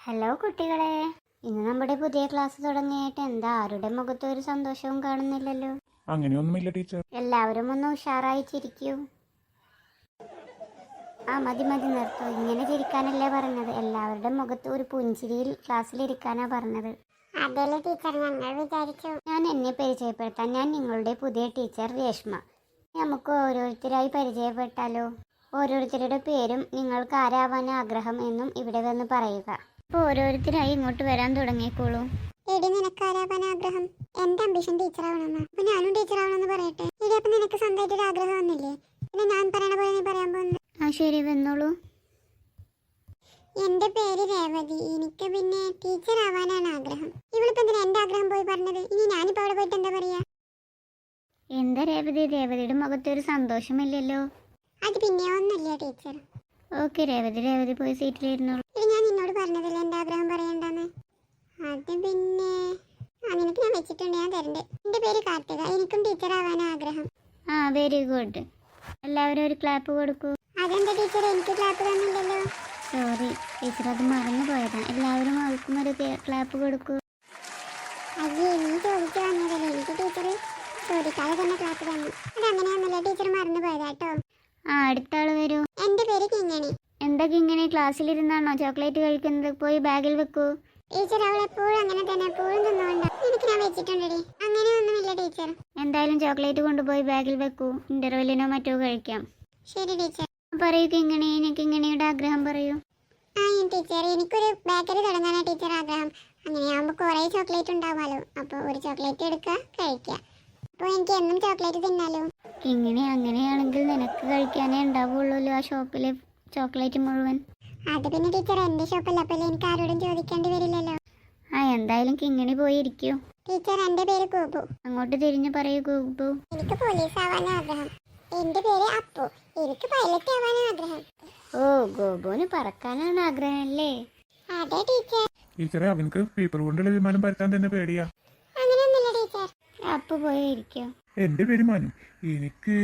Hello കുട്ടികളെ, ഇന്ന് നമ്മുടെ പുതിയ ക്ലാസ് തുടങ്ങിയിട്ട് എന്താ ആരുടെ മുഖത്ത് ഒരു സന്തോഷവും കാണുന്നില്ലല്ലോ? അങ്ങനെയൊന്നുമില്ല ടീച്ചർ. എല്ലാവരും ഒന്ന് ഉഷാറായി ചിരിക്കൂ. മതി നിർത്തൂ. ഇങ്ങനെ ചിരിക്കാനല്ലേ പറഞ്ഞത്? എല്ലാവരുടെ മുഖത്ത് ഒരു പുഞ്ചിരിയിൽ ക്ലാസ്സിലിരിക്കാനാ പറഞ്ഞത്. അതല്ലേ ടീച്ചർ, ഞങ്ങൾ വിചാരിച്ചു. ഞാൻ എന്നെ പരിചയപ്പെടുത്താൻ. ഞാൻ നിങ്ങളുടെ പുതിയ ടീച്ചർ രേഷ്മ. നമുക്ക് ഓരോരുത്തരായി പരിചയപ്പെട്ടാലോ? ഓരോരുത്തരുടെ പേരും നിങ്ങൾക്ക് ആരാവാൻ ആഗ്രഹം എന്നും ഇവിടെ വന്ന് പറയുക. അപ്പോൾ ഓരോരുത്തരായി ഇങ്ങോട്ട് വരാൻ തുടങ്ങിക്കോളൂ. എടി, നിനക്ക് ആരാവാൻ ആഗ്രഹം? എന്റെ അംബിഷൻ ടീച്ചർ ആവണമെന്ന്. അപ്പൊ ഞാനും ടീച്ചർ ആവണമെന്ന് പറയട്ടെ. എടി, അപ്പൊ നിനക്ക് സ്വന്തമായിട്ട് ഒരു ആഗ്രഹം വന്നില്ലേ? പിന്നെ ഞാൻ പറയണ പോലെ നീ പറയാൻ പോകുന്നത്. ശരി, വന്നോളൂ. എന്റെ പേര് രേവതി. എനിക്ക് പിന്നെ ടീച്ചർ ആവാനാണ് ആഗ്രഹം. ഇവളിപ്പോ എന്തിനാ എന്റെ ആഗ്രഹം പോയി പറഞ്ഞത്? ഇനി ഞാനിപ്പോ അവിടെ പോയിട്ട് എന്താ പറയാ? എന്താ രേവതി, രേവതിയുടെ മുഖത്തൊരു സന്തോഷമില്ലല്ലോ? അത് പിന്നെ ഒന്നുമില്ല ടീച്ചർ. ഓക്കെ രേവതി പോയി സീറ്റിലിരുന്നോളൂ. ഞാൻ നിന്നോട് പറഞ്ഞതല്ലേ എന്റെ ആഗ്രഹം പറയണ്ടെന്ന്. അത് പിന്നെ നിനക്ക് ഞാൻ വെച്ചിട്ടുണ്ട്, ഞാൻ തരണ്ടേ. എന്റെ പേര് കാർത്തിക. എനിക്കും ടീച്ചർ ആവാനാണ് ആഗ്രഹം. Very good. എല്ലാവരും ഒരു ക്ലാപ്പ് കൊടുക്കൂ. അതെന്താ ടീച്ചർ, എനിക്ക് ക്ലാപ്പ് തന്നില്ലല്ലോ? സോറി ടീച്ചർ, അത് മറന്നു പോയതാ. എല്ലാവരും അവൾക്കും ഒരു ക്ലാപ്പ് കൊടുക്കൂ. അയ്യേ, നീ ചോദിച്ചു വന്നതല്ലേ, എനിക്ക് ടീച്ചർ ചോദിക്കാതെ തന്നെ ക്ലാപ്പ് തന്നു. അത് അങ്ങനെയൊന്നുമില്ല ടീച്ചർ, മറന്നു പോയതാട്ടോ. അടുത്ത ആള് വരൂ. എന്റെ പേര് കിങ്ങണി. എന്താ കിങ്ങണി, ക്ലാസ്സിലിരുന്നാണോ ചോക്ലേറ്റ് കഴിക്കുന്നത്? പോയി ബാഗിൽ വെക്കൂ. ടീച്ചർ, അവൾ എപ്പോഴും അങ്ങനെ തന്നെ, എപ്പോഴും തിന്നുകൊണ്ട. എനിക്ക് ഞാൻ വെച്ചിട്ടുണ്ടടി. അങ്ങനെയൊന്നുമില്ല ടീച്ചർ. എന്തായാലും ചോക്ലേറ്റ് കൊണ്ടുപോയി ബാഗിൽ വെക്കൂ. ഇന്റർവെല്ലിനോ മറ്റോ കഴിക്കാം. ശരി ടീച്ചർ. പറയൂ കിങ്ങണി, കിങ്ങണിയുടെ ആഗ്രഹം പറയൂ. ടീച്ചർ, എനിക്കൊരു ബേക്കറി തുടങ്ങാനാണ് ടീച്ചർ ആഗ്രഹം. അങ്ങനെയാകുമ്പോൾ കുറേ ചോക്ലേറ്റ് ഉണ്ടാവാലോ. അപ്പോൾ ഒരു ചോക്ലേറ്റ് എടുക്കുക, കഴിക്കുക. അപ്പോൾ എനിക്ക് എന്നും ചോക്ലേറ്റ് തിന്നാലോ. കിങ്ങണി, അങ്ങനെയാണെങ്കിൽ നിനക്ക് കഴിക്കാനേ ഉണ്ടാവുള്ളൂ ആ ഷോപ്പിലെ ചോക്ലേറ്റ് മുഴുവൻ. അത് പിന്നെ ടീച്ചർ, എന്റെ ഷോപ്പല്ല, അപ്പോൾ എനിക്ക് ആരോടും ചോദിക്കേണ്ടി വരില്ലല്ലോ. എന്തായാലും കിങ്ങണി പോയി ഇരിക്കൂ. ടീച്ചർ, എന്റെ പേര് ഗോപു. അങ്ങോട്ട് തിരിഞ്ഞു പറയൂ ഗോപു. എനിക്ക് പോലീസ് ആവാൻ ആഗ്രഹം. എന്റെ പേര് അപ്പു. എനിക്ക് പൈലറ്റ് ആവാൻ ആഗ്രഹം. ഓ, ഗോപുവിന് പറക്കാനാണ് ആഗ്രഹം അല്ലേ? അതെ ടീച്ചർ. ടീച്ചറെ, അവനക്ക് പേപ്പർ കൊണ്ടുള്ള വിമാനം പരത്താൻ തന്നെ പേടിയാ. അങ്ങനെയൊന്നുമില്ല ടീച്ചർ. അപ്പു പോയി ഇരിക്കൂ. എന്റെ പേര് മനു. എനിക്ക്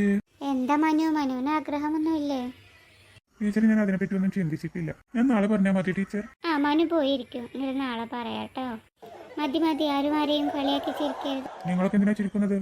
എന്താ മനുവിന് ആഗ്രഹമൊന്നുമില്ലേ? ടീച്ചർ, ഞാൻ അതിനെപ്പറ്റി ഒന്നും ചിന്തിച്ചിട്ടില്ല. ഞാൻ നാളെ പറഞ്ഞാൽ മതി ടീച്ചർ. മനു പോയിരിക്കും. നിങ്ങൾ നാളെ പറയാട്ടോ. മതി, ആരും ആരെയും കളിയാക്കി ചിരിക്കരുത്. നിങ്ങളൊക്കെ എന്തിനാ ചിരിക്കുന്നത്?